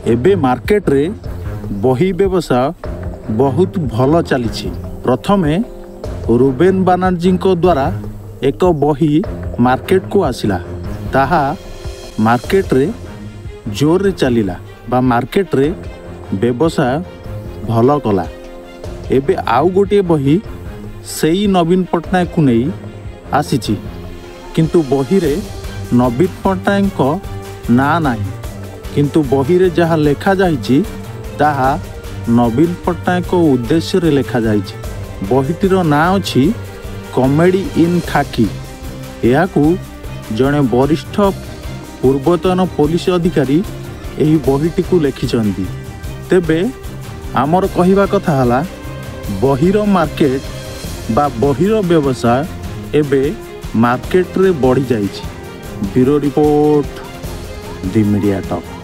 एबे मार्केट रे बही व्यवसाय बहुत भल चली। प्रथमे रुबेन बानर्जी द्वारा एक बही मार्केट को आसिला, ताहा मार्केट रे जोर रे चलिला बा मार्केट रे व्यवसाय भल कला। एबे आउ गोटे बही सेई नवीन पट्टनायक को नहीं आसीची, किंतु बही रे नवीन पट्टनायक को ना नाही, किंतु बही रे जहाँ लेखा जाइछि ताहा नवीन पट्टनायक को उद्देश्य रे लेखा जाइछि। बहीटीर ना अछि कॉमेडी इन खाकी। याकू जड़े वरिष्ठ पूर्वतन पुलिस अधिकारी यही बहीटी को लिखिछंती। तेबे आमर कहिबा कथा हला बहीर मार्केट बा बहीर व्यवसाय एबे मार्केट रे बढ़ी जाइछि। ब्यूरो रिपोर्ट, दी मीडिया टॉक।